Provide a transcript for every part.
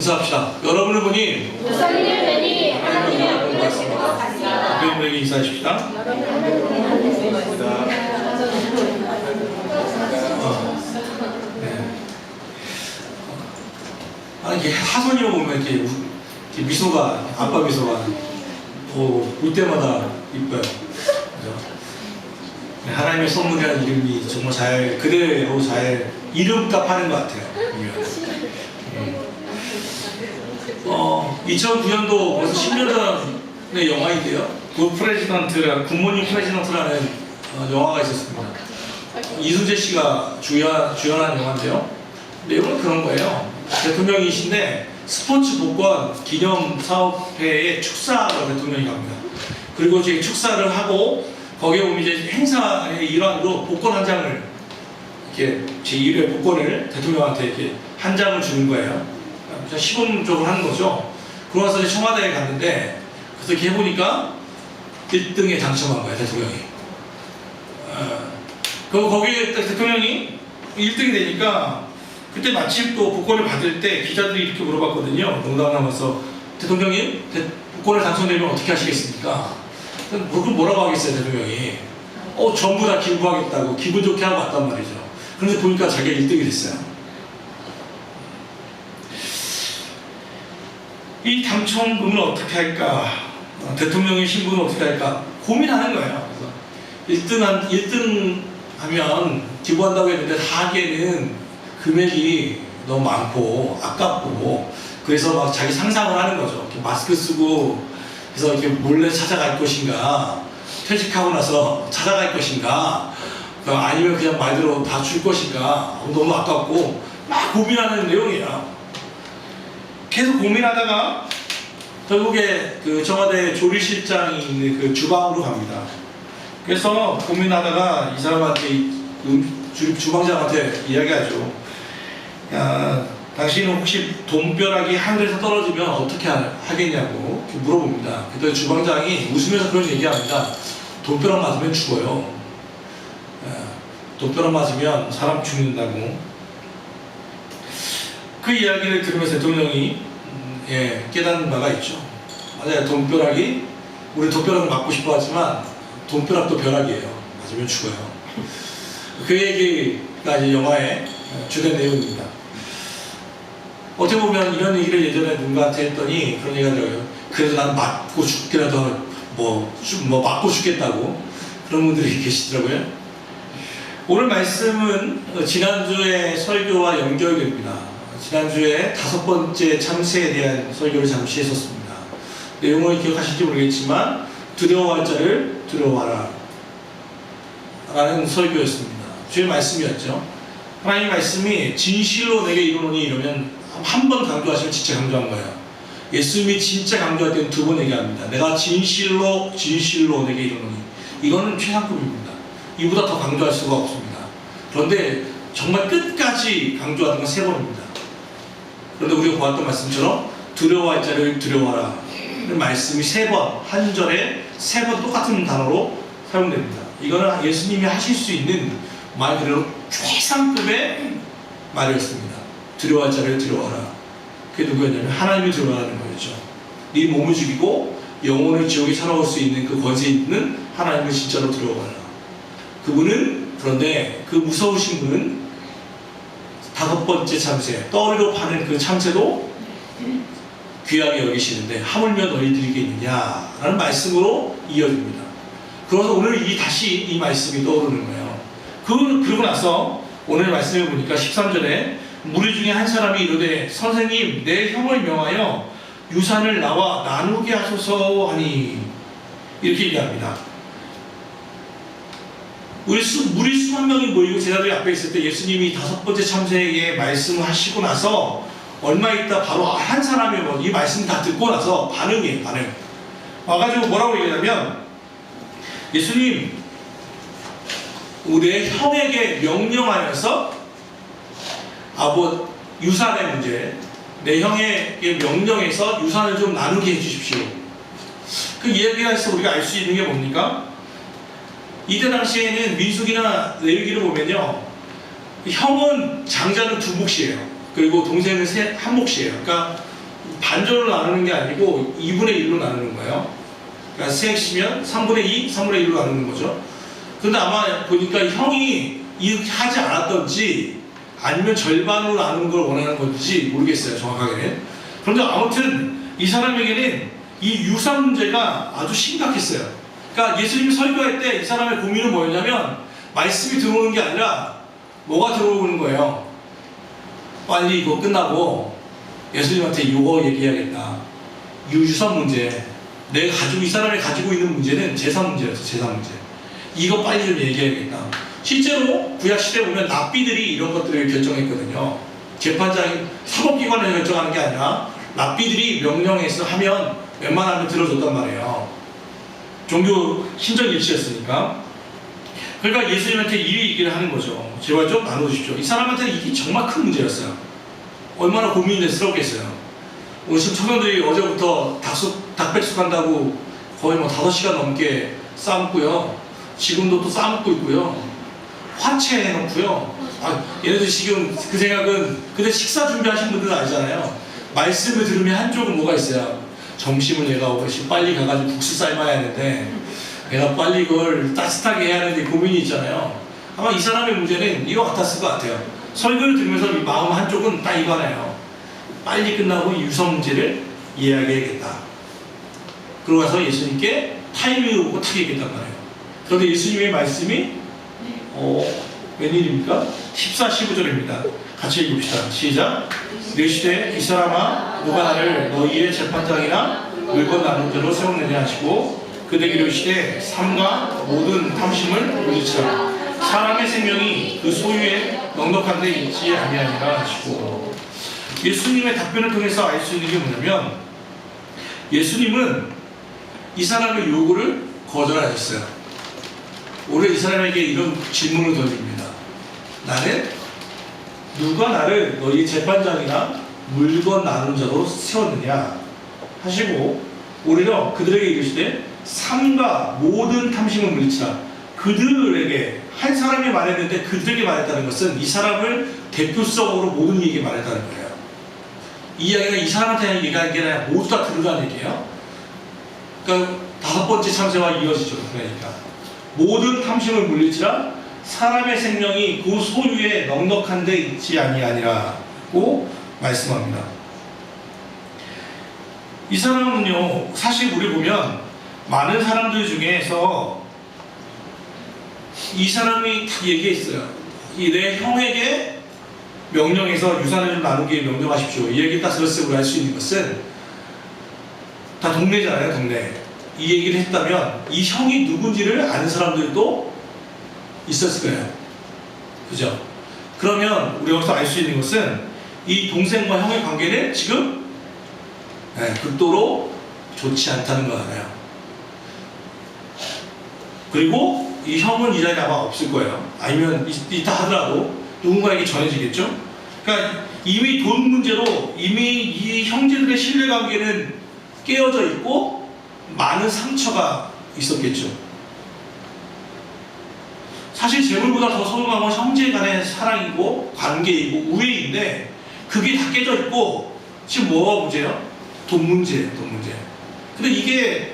인사합시다. 여러분을 보니 우선을 뵈니 하나님의 얼굴을 보는 것 같습니다. 교인들에게 인사하십시다. 아니 이게 하선이로 보면 이렇게 미소가 아빠 미소가 볼 때마다 이뻐요. 그죠? 하나님의 선물이라는 이름이 정말 잘 그대로 잘 이름값 하는 것 같아요. 2009년도 벌써 10년 전의 영화인데요. 굿모닝 프레지던트라는 영화가 있었습니다. 이순재 씨가 주연한 영화인데요. 내용은 그런 거예요. 대통령이신데 스포츠 복권 기념 사업회의 축사로 대통령이 갑니다. 그리고 이제 축사를 하고 거기에 보면 이제 행사의 일환으로 복권 한 장을 이렇게 제1회 복권을 대통령한테 이렇게 한 장을 주는 거예요. 시범적으로 하는 거죠. 그러고 나서 청와대에 갔는데 그래서 이렇게 해보니까 1등에 당첨한 거예요, 대통령이. 거기에 대통령이 1등이 되니까 그때 마침 또 복권을 받을 때 기자들이 이렇게 물어봤거든요. 농담하면서 대통령님 복권을 당첨되면 어떻게 하시겠습니까? 그럼 뭐라고 하겠어요, 대통령이? 전부 다 기부하겠다고 기분 좋게 하고 왔단 말이죠. 그런데 보니까 자기가 1등이 됐어요. 이 당첨금을 어떻게 할까? 대통령의 신분을 어떻게 할까? 고민하는 거예요. 그래서 1등 하면 기부한다고 했는데 다 하기에는 금액이 너무 많고 아깝고 그래서 막 자기 상상을 하는 거죠. 이렇게 마스크 쓰고 그래서 이렇게 몰래 찾아갈 것인가, 퇴직하고 나서 찾아갈 것인가, 아니면 그냥 말대로 다 줄 것인가, 너무 아깝고 막 고민하는 내용이에요. 계속 고민하다가 결국에 그 청와대 조리실장이 있는 그 주방으로 갑니다. 그래서 고민하다가 이 사람한테 주방장한테 이야기하죠. 야, 당신은 혹시 돈벼락이 하늘에서 떨어지면 어떻게 하겠냐고 물어봅니다. 그때 주방장이 웃으면서 그런 얘기합니다. 돈벼락 맞으면 죽어요. 돈벼락 맞으면 사람 죽는다고. 그 이야기를 들으면서 대통령이 깨닫는 바가 있죠. 맞아요. 우리 돈벼락을 맞고 싶어 하지만 돈벼락도 벼락이에요. 맞으면 죽어요. 그 얘기가 이제 영화의 주된 내용입니다. 어떻게 보면 이런 얘기를 예전에 누군가한테 했더니 그런 얘기가 들어요. 그래도 난 맞고 죽더라도 맞고 죽겠다고 그런 분들이 계시더라고요. 오늘 말씀은 지난주의 설교와 연결됩니다. 지난주에 5번째 참새에 대한 설교를 잠시 했었습니다. 내용을 기억하실지 모르겠지만 두려워할 자를 두려워하라 라는 설교였습니다. 주의 말씀이었죠. 하나님의 말씀이 진실로 내게 이루노니 이러면 한 번 강조하시면 진짜 강조한 거예요. 예수님이 진짜 강조할 때는 2번 얘기합니다. 내가 진실로 내게 이루노니. 이거는 최상급입니다. 이보다 더 강조할 수가 없습니다. 그런데 정말 끝까지 강조하는 건 3번입니다. 그런데 우리가 보았던 말씀처럼 두려워할 자를 두려워하라 말씀이 3번, 한 절에 3번 똑같은 단어로 사용됩니다. 이거는 예수님이 하실 수 있는 말 그대로 최상급의 말이었습니다. 두려워할 자를 두려워하라. 그게 누구였냐면 하나님을 두려워하는 거였죠. 네 몸을 죽이고 영혼을 지옥에 쳐넣을 수 있는 그 권세 있는 하나님을 진짜로 두려워하라. 그런데 그 무서우신 분은 5번째 참새, 떠리로 파는 그 참새도 귀하게 여기시는데 하물며 너희들이겠느냐라는 말씀으로 이어집니다. 그래서 오늘 다시 이 말씀이 떠오르는 거예요. 그러고 나서 오늘 말씀을 보니까 13절에 무리 중에 한 사람이 이르되 선생님 내 형을 명하여 유산을 나와 나누게 하소서 하니 이렇게 얘기합니다. 무리 수만 명이 모이고 제자들이 앞에 있을 때 예수님이 5번째 참새의 말씀을 하시고 나서 얼마 있다 바로 한 사람이 이 말씀 다 듣고 나서 반응 와가지고 뭐라고 얘기하냐면 예수님 우리의 형에게 명령하여서 유산의 문제 내 형에게 명령해서 유산을 좀 나누게 해주십시오. 그 이야기에서 우리가 알 수 있는 게 뭡니까? 이때 당시에는 민수기나 레위기를 보면요 형은 장자는 2몫이에요. 그리고 동생은 1몫이에요. 그러니까 반절로 나누는 게 아니고 2분의 1로 나누는 거예요. 그러니까 셋이면 3분의 2, 3분의 1로 나누는 거죠. 근데 아마 보니까 형이 이렇게 하지 않았던지 아니면 절반으로 나누는 걸 원하는 건지 모르겠어요, 정확하게는. 그런데 아무튼 이 사람에게는 이 유산 문제가 아주 심각했어요. 그러니까 예수님이 설교할 때 이 사람의 고민은 뭐였냐면 말씀이 들어오는 게 아니라 뭐가 들어오는 거예요. 빨리 이거 끝나고 예수님한테 이거 얘기해야겠다. 유산 문제. 내가 가지고, 이 사람이 가지고 있는 문제는 재산 문제였어, 재산 문제. 이거 빨리 좀 얘기해야겠다. 실제로 구약시대에 보면 랍비들이 이런 것들을 결정했거든요. 재판장이 사법기관에서 결정하는 게 아니라 랍비들이 명령해서 하면 웬만하면 들어줬단 말이에요. 종교 신적 일치였으니까. 그러니까 예수님한테 이 얘기를 하는 거죠. 제발 좀 나눠주십시오. 이 사람한테는 이게 정말 큰 문제였어요. 얼마나 고민스럽겠어요. 오늘 지금 청년들이 어제부터 닭백숙 한다고 거의 뭐 5시간 넘게 싸먹고요. 지금도 또 싸먹고 있고요. 화채 해놓고요. 얘네들 지금 그 생각은, 근데 식사 준비하신 분들은 아니잖아요. 말씀을 들으면 한쪽은 뭐가 있어요. 점심을 내가 오시 빨리 가가지고 국수 삶아야 하는데 내가 빨리 이걸 따뜻하게 해야 하는데 고민이 있잖아요. 아마 이 사람의 문제는 이거 같았을 것 같아요. 설교를 들으면서 이 마음 한쪽은 딱 이거 하나요. 빨리 끝나고 이 유선 문제를 이해하게야겠다. 그러고 가서 예수님께 타이밍을 보고 타겠단 말이에요. 그런데 예수님의 말씀이 웬일입니까? 14, 15절입니다. 같이 읽읍시다. 시작. 이르시되 이 사람아 누가 나를 너희의 재판장이나 물건 나눈 자로 세우느냐 하시고 그대기 이르시되 삶과 모든 탐심을 물리치라. 사람의 생명이 그 소유에 넉넉한 데 있지 아니하니라 하시고, 예수님의 답변을 통해서 알 수 있는 게 뭐냐면 예수님은 이 사람의 요구를 거절하셨어요. 올해 이 사람에게 이런 질문을 던집니다. 나는 누가 나를 너희 재판장이나 물건 나눈 자로 세웠느냐 하시고, 오히려 그들에게 이르시되 삶과 모든 탐심을 물리치라. 그들에게, 한 사람이 말했는데 그들에게 말했다는 것은 이 사람을 대표성으로 모든 이에게 말했다는 거예요. 이 이야기가 이 사람한테 얘기하는 게 아니라 모두 다 들으라는 얘기예요. 그러니까 5번째 참새와 이어지죠. 그러니까 모든 탐심을 물리치라. 사람의 생명이 그 소유에 넉넉한 데 있지 아니하니라고 말씀합니다. 이 사람은요, 사실 우리 보면 많은 사람들 중에서 이 사람이 다 얘기했어요. 내 형에게 명령해서 유산을 좀 나누게 명령하십시오. 이 얘기 딱 들었을 때 우리 알 수 있는 것은 다 동네잖아요, 동네. 이 얘기를 했다면 이 형이 누군지를 아는 사람들도 있었을 거예요. 그죠? 그러면 우리가 여기서 알 수 있는 것은 이 동생과 형의 관계는 지금 극도로 좋지 않다는 거 알아요. 그리고 이 형은 이 자리에 아마 없을 거예요. 아니면 있다 하더라도 누군가에게 전해지겠죠? 그러니까 이미 돈 문제로 이미 이 형제들의 신뢰관계는 깨어져 있고 많은 상처가 있었겠죠. 사실 재물보다 더 소중한 건 형제 간의 사랑이고 관계이고 우애인데 그게 다 깨져 있고 지금 뭐가 문제예요? 돈 문제예요, 돈 문제. 근데 이게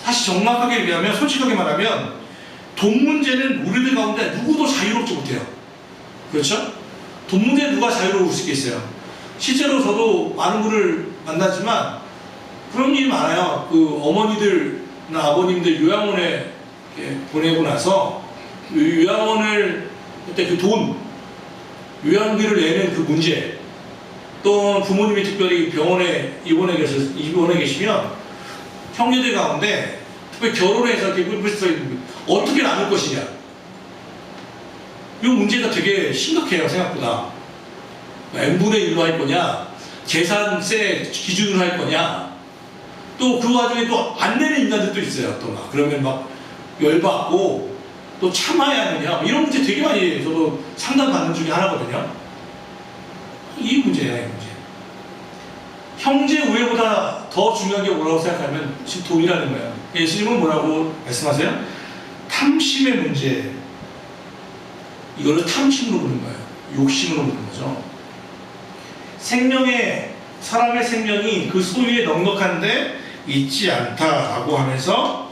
사실 정확하게 얘기하면, 솔직하게 말하면 돈 문제는 우리들 가운데 누구도 자유롭지 못해요. 그렇죠? 돈 문제에 누가 자유로울 수 있겠어요? 실제로 저도 많은 분을 만나지만 그런 일이 많아요. 그 어머니들이나 아버님들 요양원에 보내고 나서 요양원을 그때 그 돈, 요양비를 내는 그 문제, 또 부모님이 특별히 병원에 입원해 계시면 형제들 가운데 특별히 결혼해서 어떻게 나눌 것이냐, 이 문제가 되게 심각해요. 생각보다 n분의 1로 할 거냐, 계산세 기준으로 할 거냐, 또 그 와중에 또 안 내는 인간들도 있어요. 또 막 그러면 막 열받고 또 참아야 하느냐, 이런 문제 되게 많이 저도 상담받는 중에 하나거든요. 이 문제예요, 이 문제. 형제 우애보다 더 중요한 게 뭐라고 생각하면 지금 돈이라는 거예요. 예수님은 뭐라고 말씀하세요? 탐심의 문제. 이거를 탐심으로 보는 거예요. 욕심으로 보는 거죠. 생명의 사람의 생명이 그 소유에 넉넉한데 있지 않다라고 하면서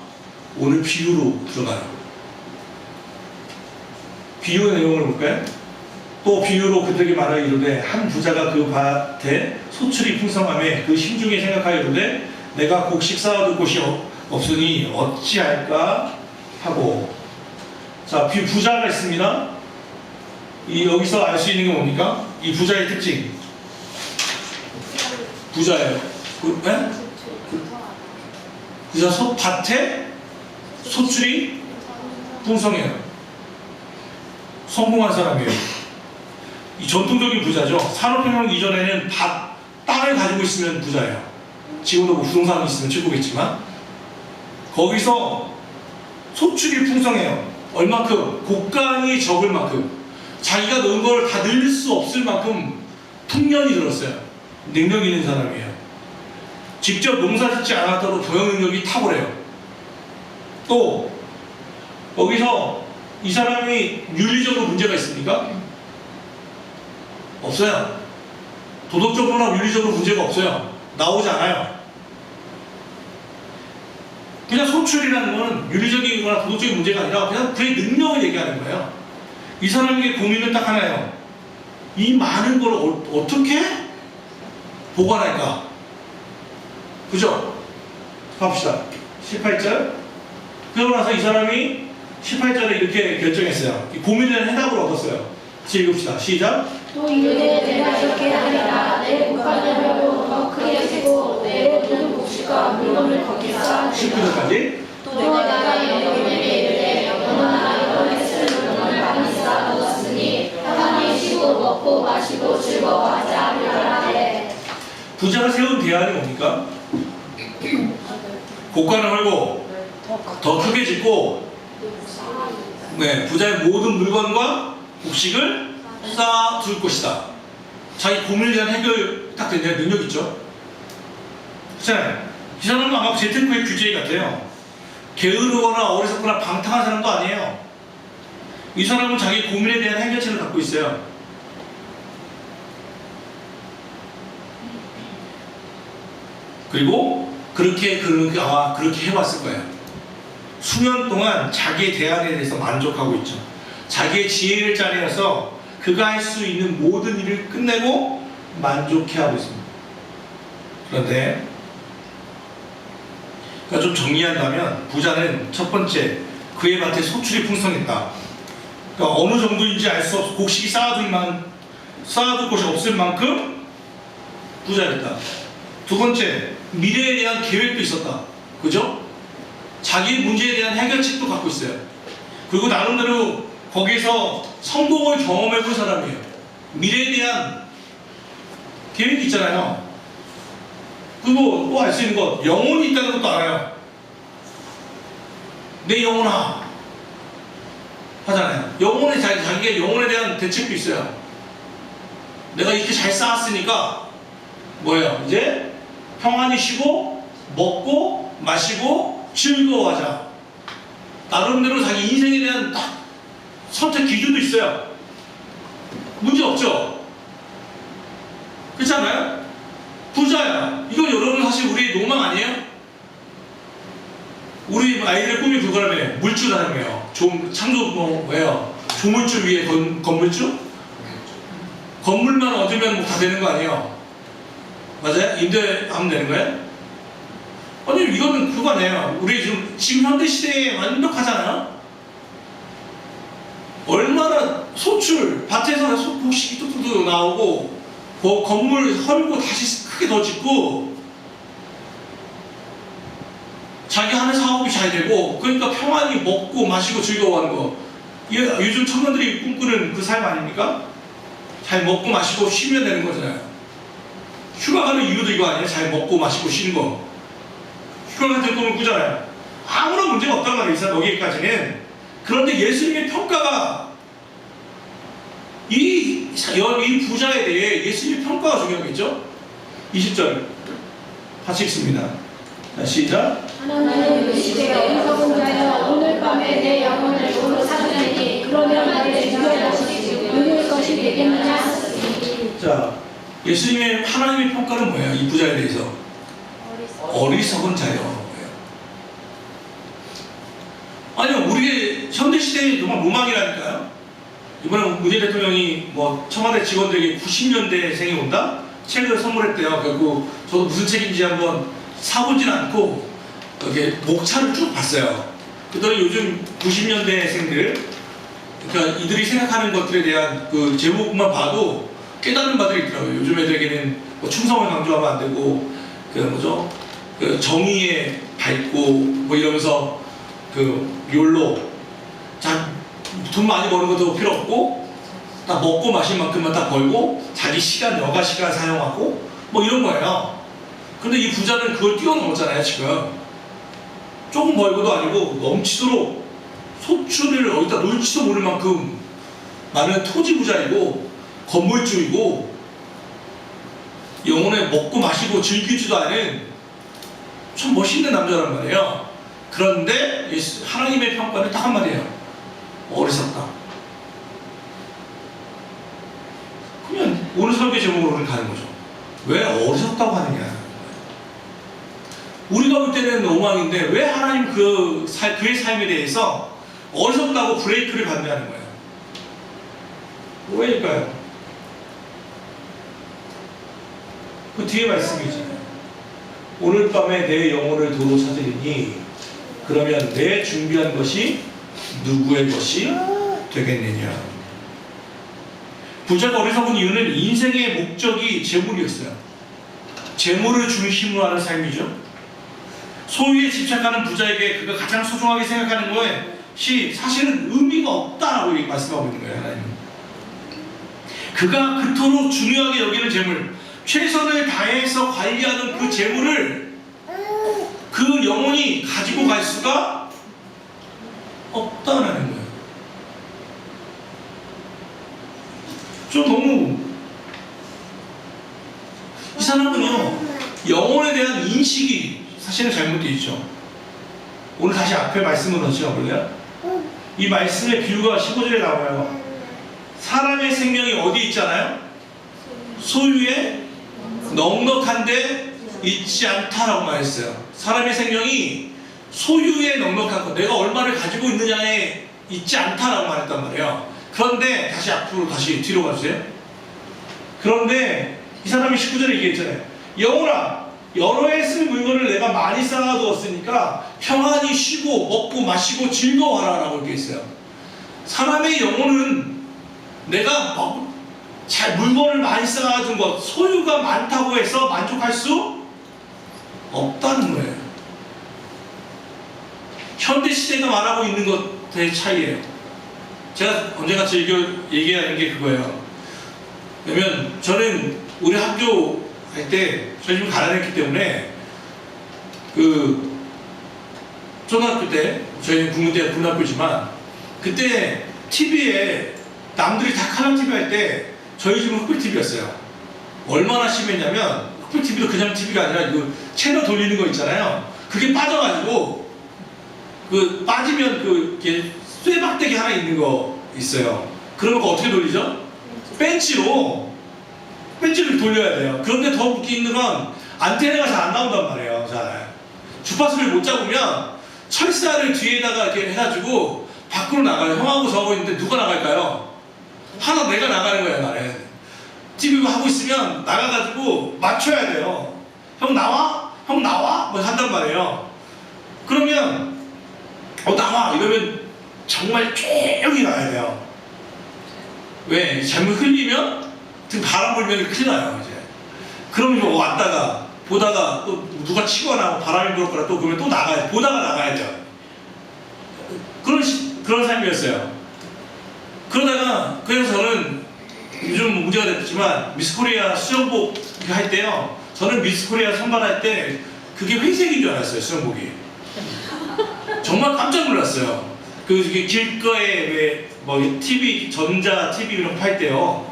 오늘 비유로 들어가요. 비유의 내용을 볼까요? 또 비유로 그들에게 말하여 이르되 한 부자가 그 밭에 소출이 풍성함에 그 심중에 생각하여 이르되 내가 곡식 쌓아둘 곳이 없으니 어찌할까 하고. 자, 부자가 있습니다. 여기서 알 수 있는 게 뭡니까? 이 부자의 특징. 부자예요. 그래서 밭에 소출이 풍성해요. 성공한 사람이에요. 이 전통적인 부자죠. 산업혁명 이전에는 땅을 가지고 있으면 부자예요. 지금도 뭐 부동산이 있으면 최고겠지만 거기서 소출이 풍성해요. 얼만큼? 곡간이 적을 만큼, 자기가 넣은 걸 다 넣을 수 없을 만큼 풍년이 들었어요. 능력 있는 사람이에요. 직접 농사 짓지 않았더라도 경영 능력이 탁월해요. 또 거기서 이 사람이 윤리적으로 문제가 있습니까? 없어요. 도덕적으로나 윤리적으로 문제가 없어요. 나오지 않아요. 그냥 소출이라는 것은 윤리적이거나 도덕적인 문제가 아니라 그냥 그의 능력을 얘기하는 거예요. 이 사람에게 고민은 딱 하나예요. 이 많은 걸 어떻게 보관할까? 그죠? 갑시다. 18절. 그러고 나서 이 사람이 18절에 이렇게 결정했어요. 이 고민에 해답을 얻었어요. 같이 읽읍시다. 시작. 또 이르되 내가 이렇게 하리라. 내 곡간을 더 크게 세고 내 모든 곡식과 물건을 거기 쌓아 19절까지. 또 내가 여호와께 이르되 너나 이번에 쓰는 물건을 많이 쌓아두었으니 편안히 쉬고 먹고 마시고 즐거워하자 하리라. 부자가 세운 대안이 뭡니까? 곡간을 헐고 더 크게 짓고, 네, 부자의 모든 물건과 곡식을 쌓아둘 것이다. 자기 고민에 대한 해결 딱 된다는 능력 있죠? 그렇잖아요. 이 사람은 아마 재테크의 규제 같아요. 게으르거나 어리석거나 방탕한 사람도 아니에요. 이 사람은 자기 고민에 대한 해결책을 갖고 있어요. 그리고 그렇게 아마 그렇게 해왔을 거예요. 수년 동안 자기의 대안에 대해서 만족하고 있죠. 자기의 지혜를 짜내어서 그가 할 수 있는 모든 일을 끝내고 만족해하고 있습니다. 그런데 그러니까 좀 정리한다면 부자는 첫 번째, 그의 밭에 소출이 풍성했다. 그러니까 어느 정도인지 알 수 없어 곡식이 쌓아둘 곳이 없을 만큼 부자였다. 두 번째, 미래에 대한 계획도 있었다. 그죠? 자기 문제에 대한 해결책도 갖고 있어요. 그리고 나름대로 거기서 성공을 경험해본 사람이에요. 미래에 대한 계획이 있잖아요. 그리고 또 알 수 있는 것, 영혼이 있다는 것도 알아요. 내 영혼아 하잖아요. 자기가 영혼에 대한 대책도 있어요. 내가 이렇게 잘 쌓았으니까 뭐예요? 이제 평안히 쉬고 먹고 마시고 즐거워하자. 나름대로 자기 인생에 대한 딱 선택 기준도 있어요. 문제 없죠? 그렇지 않아요? 부자야. 이거 여러분 사실 우리의 로망 아니에요? 우리 아이들의 꿈이 그거라며. 물주라며요. 창조 뭐예요? 조물주 위에 건물주? 건물만 얻으면 뭐 다 되는 거 아니에요? 맞아요? 임대하면 되는 거예요? 아니 이거는 그거 아니에요. 우리 지금 현대 시대에 완벽하잖아요. 얼마나 소출, 밭에서 곡식이 뚝뚝 나오고 건물 헐고 다시 크게 더 짓고 자기 하는 사업이 잘 되고, 그러니까 평안히 먹고 마시고 즐거워하는 거. 이게 요즘 청년들이 꿈꾸는 그 삶 아닙니까? 잘 먹고 마시고 쉬면 되는 거잖아요. 휴가 가는 이유도 이거 아니에요? 잘 먹고 마시고 쉬는 거. 휴가 같은 꿈을 꾸잖아요. 아무런 문제가 없단 말이에요. 여기까지는. 그런데 예수님의 평가가 이 부자에 대해 예수님의 평가가 중요하겠죠? 20절 같이 읽습니다. 자, 시작. 하나님은 이르시되 어리석은 자여 오늘 밤에 내 영혼을 도로 사주리니 그러면 내 주의 것이 누릴 것이 되겠느냐 하셨으니. 자, 예수님의 하나님의 평가는 뭐예요? 이 부자에 대해서 어리석은 자요. 아니요, 우리 현대 시대의 정말 로망이라니까요. 이번에 문재인 대통령이 뭐 청와대 직원들에게 90년대생이 온다? 책을 선물했대요. 그리고 저도 무슨 책인지 한번 사보진 않고 이렇게 목차를 쭉 봤어요. 그랬더니 요즘 90년대생들, 그러니까 이들이 생각하는 것들에 대한 그 제목만 봐도 깨닫는 바들이 있더라고요. 요즘 애들에게는 뭐 충성을 강조하면 안 되고, 그 뭐죠? 그 정의에 밝고 뭐 이러면서 그 욜로, 자, 돈 많이 버는 것도 필요 없고, 다 먹고 마신 만큼만 다 벌고, 자기 시간, 여가 시간 사용하고, 뭐 이런 거예요. 근데 이 부자는 그걸 뛰어넘었잖아요, 지금. 조금 벌고도 아니고 넘치도록 소출을 어디다 놓을지도 모를 만큼 많은 토지 부자이고, 건물주이고, 영혼에 먹고 마시고 즐기지도 않은 참 멋있는 남자란 말이에요. 그런데 하나님의 평가는 딱 한마디예요. 어리석다. 그러면 오늘 설교 제목으로 가는 거죠. 왜 어리석다고 하느냐. 우리가 볼 때는 엉망인데 왜 하나님 그의 삶에 대해서 어리석다고 브레이크를 받느냐는 거예요. 왜일까요? 그 뒤에 말씀이잖아요. 오늘 밤에 내 영혼을 도로 찾으리니 그러면 내 준비한 것이 누구의 것이 되겠느냐. 부자가 어리석은 이유는 인생의 목적이 재물이었어요. 재물을 중심으로 하는 삶이죠. 소유에 집착하는 부자에게 그가 가장 소중하게 생각하는 것이 사실은 의미가 없다라고 말씀하고 있는 거예요. 하나님은. 그가 그토록 중요하게 여기는 재물, 최선을 다해서 관리하는 그 재물을 그 영혼이 가지고 갈 수가 없다라는 거예요. 좀 너무, 이 사람은요, 영혼에 대한 인식이 사실은 잘못되어 있죠. 오늘 다시 앞에 말씀으로 던져볼래요? 이 말씀의 비유가 15절에 나와요. 사람의 생명이 어디 있잖아요? 소유에 넉넉한데 있지 않다라고 말했어요. 사람의 생명이 소유에 넉넉한 것, 내가 얼마를 가지고 있느냐에 있지 않다라고 말했단 말이에요. 그런데 다시 앞으로 다시 뒤로 가주세요. 그런데 이 사람이 19절에 얘기했잖아요. 영혼아, 여러 해 쓸 물건을 내가 많이 쌓아두었으니까 평안히 쉬고 먹고 마시고 즐거워하라 라고 이렇게 했어요. 사람의 영혼은 내가 잘 물건을 많이 쌓아둔 것, 소유가 많다고 해서 만족할 수 없다는 거예요. 현대 시대가 말하고 있는 것의 차이예요. 제가 언제나 즐겨 얘기하는 게 그거예요. 왜냐면 저는 우리 학교 할 때 저희 좀 가난했기 때문에 그 초등학교 때 저희는 국민대학 군학교지만 그때 TV에 남들이 다 칼럼 TV 할 때 저희 집은 흑백 TV였어요. 얼마나 심했냐면 흑백 TV도 그냥 TV가 아니라 그 채널 돌리는 거 있잖아요. 그게 빠져가지고 그 빠지면 그 이렇게 쇠박대기 하나 있는 거 있어요. 그런 거 어떻게 돌리죠? 벤치로 벤치를 돌려야 돼요. 그런데 더 웃긴 건 안테나가 잘 안 나온단 말이에요. 잘 주파수를 못 잡으면 철사를 뒤에다가 이렇게 해가지고 밖으로 나가요. 형하고 저하고 있는데 누가 나갈까요? 하나 내가 나가는 거예요. 나는 TV 하고 있으면 나가가지고 맞춰야 돼요. 형 나와? 형 나와? 뭐 한단 말이에요. 그러면 나와 이러면 정말 조용히 나야 돼요. 왜? 잘못 흘리면 지금 바람 불면 큰일 나요. 이제 그러면 좀 왔다가 보다가 또 누가 치거나 바람이 불었거나 또 그러면 또 나가야 돼. 보다가 나가야 돼요. 그런 삶이었어요. 그러다가 그래서 저는 요즘 문제가 됐지만 미스코리아 수영복 할 때요. 저는 미스코리아 선발할 때 그게 회색인 줄 알았어요. 수영복이. 정말 깜짝 놀랐어요. 그 길가에 왜 뭐 TV 전자 TV 이런 거 팔 때요.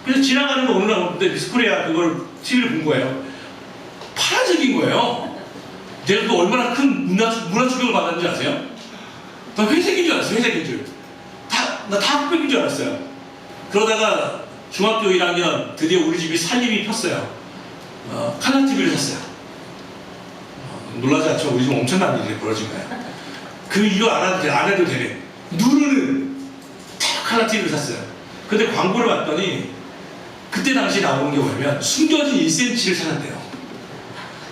그래서 지나가는 거 어느 날 보는데 미스코리아 그걸 TV를 본 거예요. 파란색인 거예요. 내가 그 얼마나 큰 문화 충격을 받았는지 아세요? 나 회색인 줄 알았어요. 회색인 줄. 나 다 흑백인 줄 알았어요. 그러다가 중학교 1학년 드디어 우리 집이 살림이 폈어요. 칼라 TV를 샀어요. 놀라지 않죠? 우리 집 엄청난 일이 벌어진 거야. 그 이거 안 해도 되네. 누르는 칼라 TV를 샀어요. 근데 광고를 봤더니 그때 당시 나오는 게 뭐냐면 숨겨진 1cm를 찾았대요.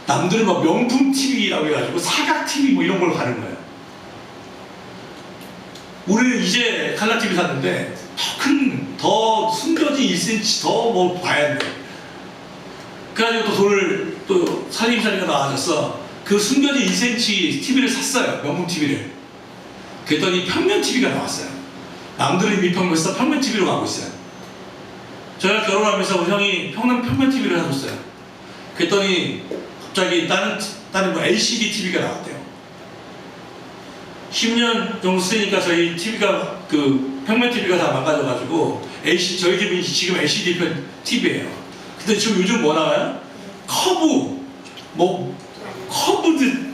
남들은 막 명품 TV라고 해가지고 사각 TV 뭐 이런 걸 가는 거예요. 우리는 이제 칼라 TV 샀는데 더 숨겨진 1cm 더 뭐 봐야 돼. 그래가지고 또 돈을 또 살림살이가 나아져서 그 숨겨진 1cm TV를 샀어요. 명품 TV를. 그랬더니 평면 TV가 나왔어요. 남들은 미평면에서 평면 TV로 가고 있어요. 저희가 결혼하면서 우리 형이 평면 TV를 사줬어요. 그랬더니 갑자기 다른 뭐 LCD TV가 나왔대요. 10년 정도 쓰니까 저희 TV가 그 평면 TV가 다 망가져가지고 저희 집은 지금 LCD TV예요. 근데 지금 요즘 뭐 나와요?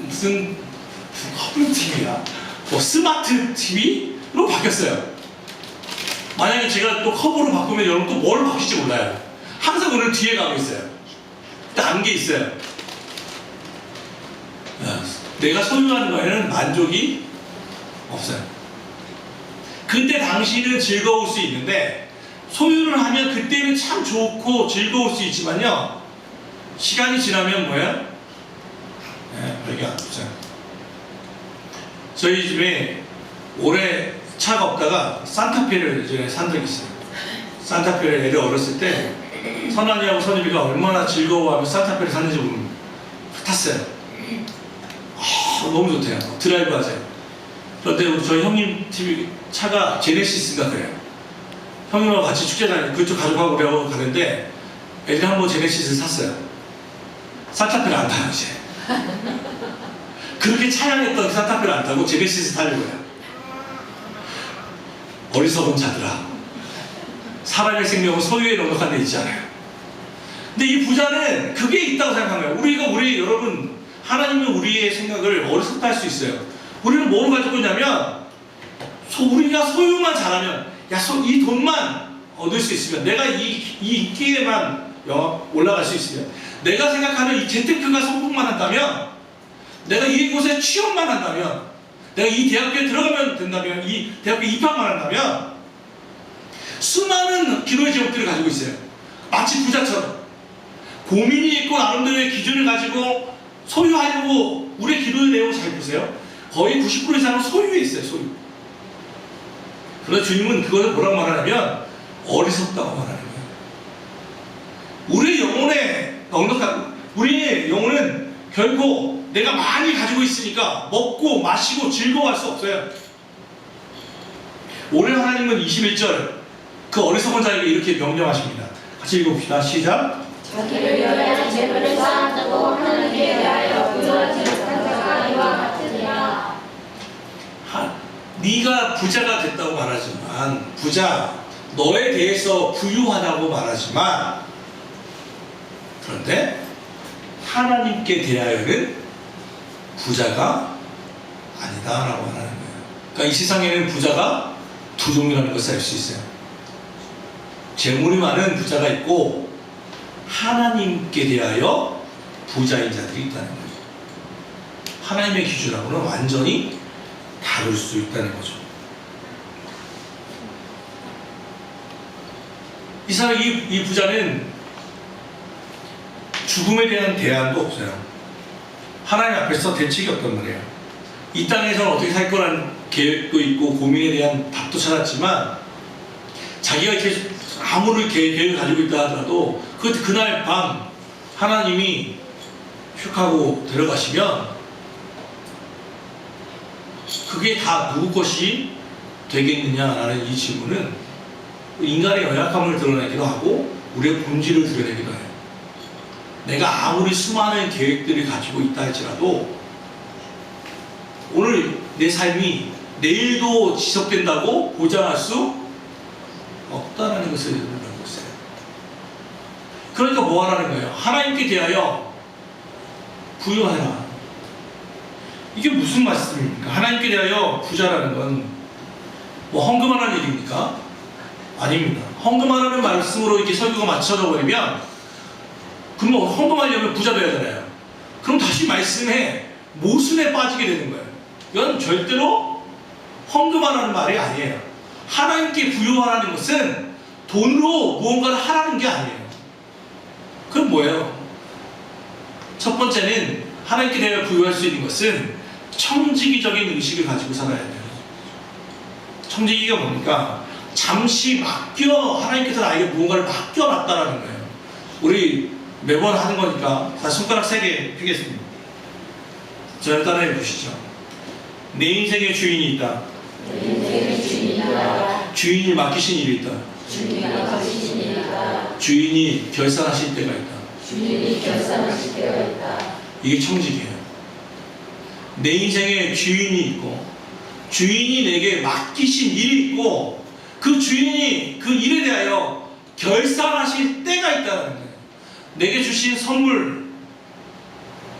무슨 커브 TV야? 뭐 스마트 TV로 바뀌었어요. 만약에 제가 또 커브로 바꾸면 여러분 또 뭘 바뀔지 몰라요. 항상 오늘 뒤에 가고 있어요. 딴 게 있어요. 내가 소유하는 거에는 만족이 없어요. 그때 당시는 즐거울 수 있는데 소유를 하면 그때는 참 좋고 즐거울 수 있지만요, 시간이 지나면 뭐야? 여기 안 보세요. 저희 집에 오래 차가 없다가 산타페를 이제 산 적이 있어요. 산타페를 애들 어렸을 때 선환이하고 선유비가 얼마나 즐거워하며 산타페를 샀는지 탔어요. 너무 좋대요. 드라이브 하세요. 그런데 저희 형님 TV 차가 제네시스인가 그래요. 형님하고 같이 축제 다니고 그쪽 가족하고 그래고 가는데 애들이 한번 제네시스를 샀어요. 산타페를 안 타요 이제. 그렇게 찬양했던 산타페를 안 타고 제네시스 타려고요. 어리석은 자들아, 사람의 생명은 소유에 넉넉한 데 있지 않아요. 근데 이 부자는 그게 있다고 생각하는 거예요. 여러분, 하나님은 우리의 생각을 어리석다 할 수 있어요. 우리는 뭘 가지고 있냐면 우리가 소유만 잘하면, 이 돈만 얻을 수 있으면, 내가 이 인기에만 올라갈 수 있으면, 내가 생각하는 이 재테크가 성공만 한다면, 내가 이곳에 취업만 한다면, 내가 이 대학교에 들어가면 된다면, 이 대학교에 입학만 한다면 수많은 기도의 제목들을 가지고 있어요. 마치 부자처럼 고민이 있고 나름대로의 기준을 가지고 소유하려고. 우리의 기도의 내용을 잘 보세요. 거의 90% 이상은 소유에 있어요. 소유. 그러나 주님은 그것을 뭐라고 말하냐면 어리석다고 말하는 거예요. 우리의 영혼은 결코 내가 많이 가지고 있으니까 먹고 마시고 즐거워할 수 없어요. 오늘 하나님은 21절 그 어리석은 자에게 이렇게 명령하십니다. 같이 읽어봅시다. 시작. 자기를 위하여 재물을 쌓았다고 하나님께 대하여 부유하지 못한 자가 이와 같으니라. 네가 부자가 됐다고 말하지만, 너에 대해서 부유하다고 말하지만, 그런데 하나님께 대하여는 부자가 아니다라고 말하는 거예요. 그러니까 이 세상에는 부자가 두 종류라는 것을 알 수 있어요. 재물이 많은 부자가 있고 하나님께 대하여 부자인 자들이 있다는 거예요. 하나님의 기준하고는 완전히 다를 수 있다는 거죠. 이 부자는 죽음에 대한 대안도 없어요. 하나님 앞에서 대책이 없단 말이에요. 이 땅에서는 어떻게 살 거라는 계획도 있고 고민에 대한 답도 찾았지만, 자기가 이렇게 아무리 계획을 가지고 있다 하더라도 그날 밤 하나님이 휙 하고 데려가시면 그게 다 누구 것이 되겠느냐라는 이 질문은 인간의 연약함을 드러내기도 하고 우리의 본질을 드러내기도 해요. 내가 아무리 수많은 계획들을 가지고 있다 할지라도 오늘 내 삶이 내일도 지속된다고 보장할 수 없다는 것을 알고 있어요. 그러니까 뭐 하라는 거예요? 하나님께 대하여 부유하라. 이게 무슨 말씀입니까? 하나님께 대하여 부자라는 건 뭐 헌금하라는 얘기입니까? 아닙니다. 헌금하라는 말씀으로 이렇게 설교가 맞춰져 버리면, 그럼 헌금하려면 부자 돼야 되잖아요. 그럼 다시 말씀에 모순에 빠지게 되는 거예요. 이건 절대로 헌금하라는 말이 아니에요. 하나님께 부여하라는 것은 돈으로 무언가를 하라는 게 아니에요. 그럼 뭐예요? 첫 번째는 하나님께 내가 부여할 수 있는 것은 청지기적인 의식을 가지고 살아야 돼요. 청지기가 뭡니까? 잠시 하나님께서 나에게 무언가를 맡겨놨다라는 거예요. 우리 매번 하는 거니까 다 손가락 3개 펴겠습니다. 저를 따라해 보시죠. 내 인생의 주인이 있다. 주인이 맡기신 일이 있다. 주인이 결산하실 때가 있다. 이게 청지기예요. 내 인생에 주인이 있고, 주인이 내게 맡기신 일이 있고, 그 주인이 그 일에 대하여 결산하실 때가 있다는 거예요. 내게 주신 선물,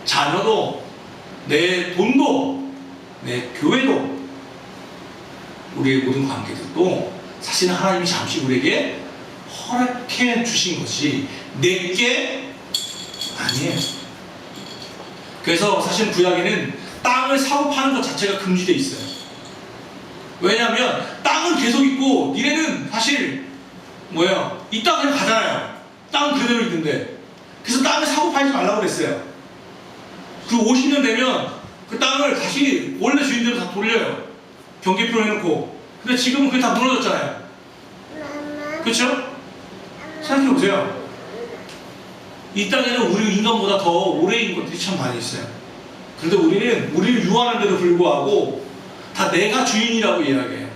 자녀도, 내 돈도, 내 교회도, 우리의 모든 관계들도 사실 하나님이 잠시 우리에게 허락해 주신 것이 내게 아니에요. 그래서 사실 구약에는 땅을 사고 파는 것 자체가 금지되어 있어요. 왜냐하면 땅은 계속 있고 니네는 사실 뭐예요? 이 땅 그냥 가잖아요. 땅은 그대로 있는데. 그래서 땅을 사고 팔지 말라고 그랬어요. 그리고 50년 되면 그 땅을 다시 원래 주인대로 다 돌려요. 경계표 해놓고. 근데 지금은 그게 다 무너졌잖아요. 그렇죠? 생각해보세요. 이 땅에는 우리 인간보다 더 오래인 것들이 참 많이 있어요. 그런데 우리는 우리를 유한한데도 불구하고 다 내가 주인이라고 이야기해요.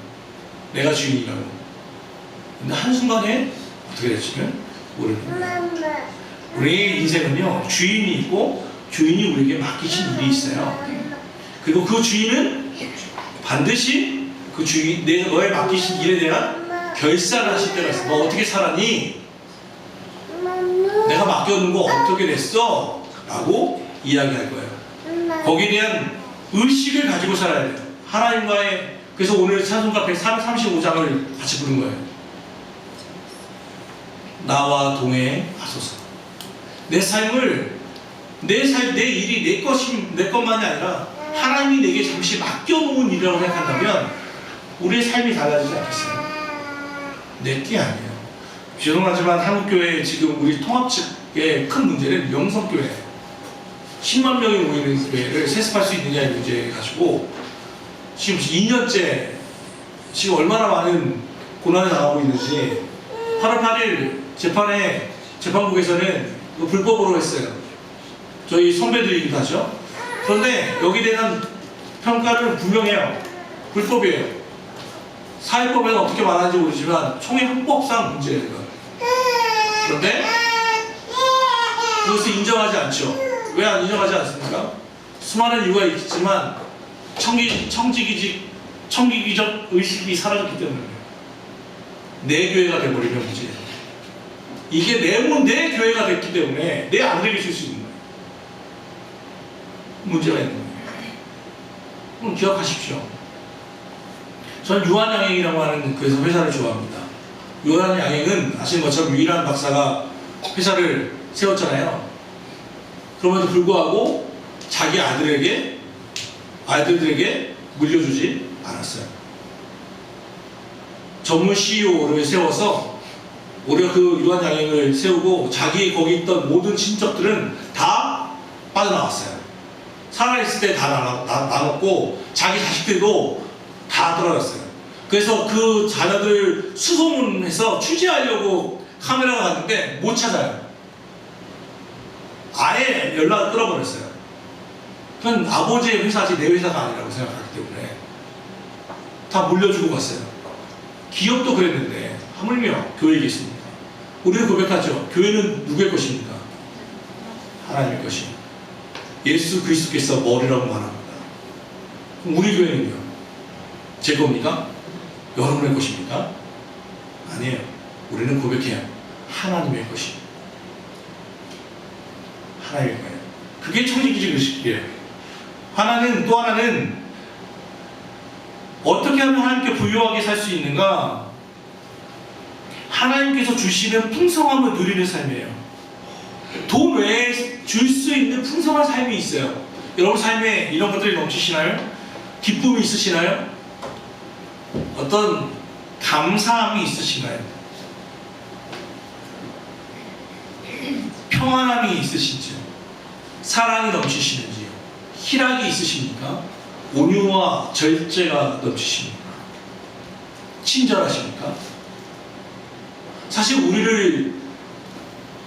내가 주인이라고. 근데 한순간에 어떻게 됐지만 모르는 거예요. 우리의 인생은요, 주인이 있고 주인이 우리에게 맡기신 일이 있어요. 그리고 그 주인은 반드시 그 주인, 너의 맡기신 일에 대한 결산을 하실 때가 있어. 너 어떻게 살았니? 내가 맡겨놓은 거 어떻게 됐어? 라고 이야기할 거예요. 거기에 대한 의식을 가지고 살아야 돼요. 하나님과의. 그래서 오늘 찬송가 135장을 같이 부른 거예요. 나와 동행하소서. 내 삶을, 내 일이 내 것만이 아니라 하나님이 내게 잠시 맡겨놓은 일이라고 생각한다면 우리의 삶이 달라지지 않겠어요? 내게 아니에요. 죄송하지만 한국교회 지금 우리 통합 측의 큰 문제는 영성교회예요. 10만 명이 모이는 교회를 세습할 수 있느냐의 문제 가지고 지금 2년째 지금 얼마나 많은 고난에 나가고 있는지. 8월 8일 재판국에서는 불법으로 했어요. 저희 선배들이기도 하죠. 그런데 여기에 대한 평가는 분명해요. 불법이에요. 사회법에는 어떻게 말하는지 모르지만 총회 헌법상 문제예요. 그런데 그것을 인정하지 않죠. 왜 안 인정하지 않습니까? 수많은 이유가 있지만 청지기적 의식이 사라졌기 때문에 내 교회가 돼버리면 문제예요. 이게 내 교회가 됐기 때문에 내 아들에게 줄 수 있는 거예요. 문제가 있는 거예요. 그럼 기억하십시오. 저는 유한양행이라고 하는 그 회사를 좋아합니다. 유한양행은 아시는 것처럼 유일한 박사가 회사를 세웠잖아요. 그럼에도 불구하고 자기 아들들에게 물려주지 않았어요. 전문 CEO를 세워서 오히려 그 유한양행을 세우고 자기 거기 있던 모든 친척들은 다 빠져나왔어요. 살아있을 때 다 나눴고 자기 자식들도 다 떨어졌어요. 그래서 그 자녀들 수소문해서 취재하려고 카메라가 갔는데 못 찾아요. 아예 연락을 끊어버렸어요. 그건 아버지의 회사지 내 회사가 아니라고 생각하기 때문에 다 물려주고 갔어요. 기업도 그랬는데 하물며 교회이겠습니까? 우리는 고백하죠. 교회는 누구의 것입니까? 하나님의 것입니다. 예수 그리스도께서 머리라고 말합니다. 그럼 우리 교회는요? 제 겁니까? 여러분의 것입니까? 아니에요. 우리는 고백해요. 하나님의 것입니다. 하나님의 거예요. 그게 청지기적 의식이에요. 또 하나는 어떻게 하면 하나님께 부유하게 살 수 있는가? 하나님께서 주시는 풍성함을 누리는 삶이에요. 돈 외에 줄 수 있는 풍성한 삶이 있어요. 여러분 삶에 이런 것들이 넘치시나요? 기쁨이 있으시나요? 어떤 감사함이 있으신가요? 평안함이 있으신지요? 사랑이 넘치시는지요? 희락이 있으십니까? 온유와 절제가 넘치십니까? 친절하십니까? 사실 우리를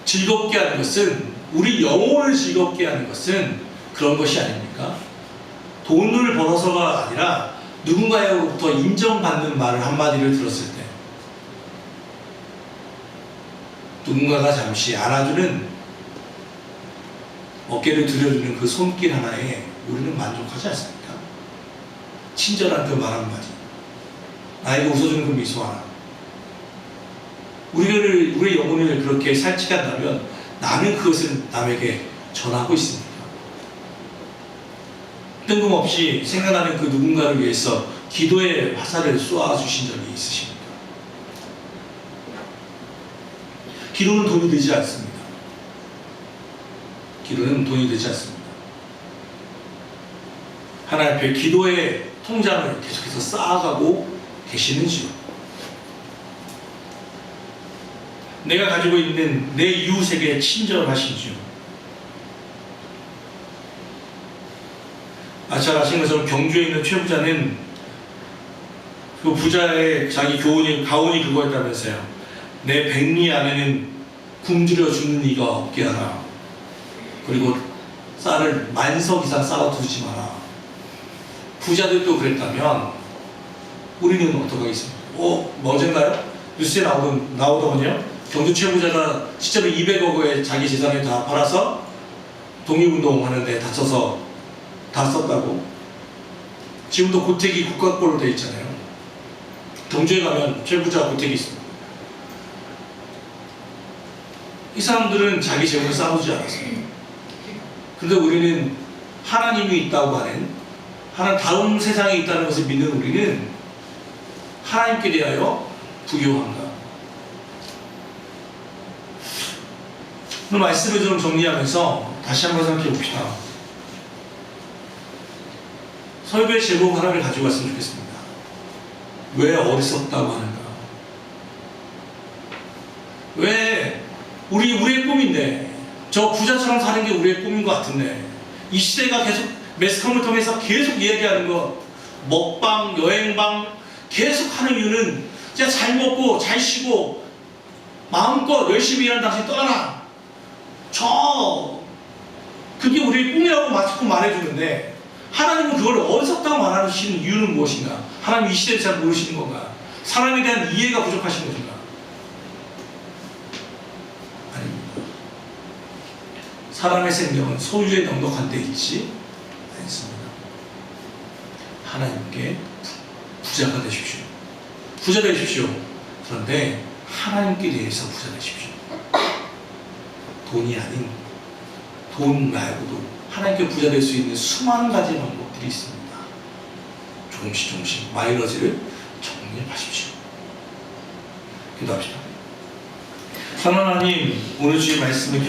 즐겁게 하는 것은, 우리 영혼을 즐겁게 하는 것은 그런 것이 아닙니까? 돈을 벌어서가 아니라 누군가로부터 인정받는 말을 한마디를 들었을 때, 누군가가 잠시 안아주는, 어깨를 들여주는 그 손길 하나에 우리는 만족하지 않습니까? 친절한 그 말 한마디, 나에게 웃어주는 그 미소 하나, 우리의 영혼을 그렇게 살찌게 한다면 나는 그것을 남에게 전하고 있습니다. 뜬금없이 생각나는 그 누군가를 위해서 기도의 화살을 쏘아주신 적이 있으십니까? 기도는 돈이 되지 않습니다. 기도는 돈이 되지 않습니다. 하나님 앞에 기도의 통장을 계속해서 쌓아가고 계시는지요? 내가 가지고 있는 내 이웃에게 친절하신지요? 잘 아시는 것처럼 경주에 있는 최부자는 그 부자의 자기 가온이 그거였다면서요. 내 백리 안에는 굶주려 죽는 이가 없게 하라. 그리고 쌀을 만석 이상 쌓아두지 마라. 부자들도 그랬다면 우리는 어떡하겠습니까? 어젠가요? 뉴스에 나오더군요. 경주 최부자가 실제로 200억의 자기 재산을 다 팔아서 독립운동 하는데 다 썼다고. 지금도 고택이 국가권으로 되어 있잖아요. 경주에 가면 최부자 고택이 있습니다. 이 사람들은 자기 재물을 쌓아두지 않았습니다. 그런데 우리는 하나님이 있다고 하는, 다음 세상에 있다는 것을 믿는 우리는 하나님께 대하여 부유한가? 오늘 말씀을 좀 정리하면서 다시 한번 생각해 봅시다. 설교의 제목 하나를 가지고 왔으면 좋겠습니다. 왜 어리석다고 하는가? 왜 우리의 꿈인데, 저 부자처럼 사는 게 우리의 꿈인 것 같은데, 이 시대가 계속 매스컴을 통해서 계속 이야기하는 것, 먹방, 여행방 계속 하는 이유는 진짜 잘 먹고 잘 쉬고 마음껏 열심히 일하는 당신 떠나, 그게 우리의 꿈이라고 자꾸 말해주는데, 하나님은 그걸 어리석다고 말하시는 이유는 무엇인가? 하나님 이 시대를 잘 모르시는 건가? 사람에 대한 이해가 부족하신 것인가? 아닙니다. 사람의 생명은 소유에 넉넉한 데 있지 않습니다. 하나님께 부자가 되십시오. 부자 되십시오. 그런데 하나님께 대해서 부자 되십시오. 돈이 아닌, 돈 말고도 하나님께 부자 될 수 있는 수많은 가지 방법들이 있습니다. 조금씩 마이너지를 정립하십시오. 기도합시다. 하나님, 오늘 주의 말씀을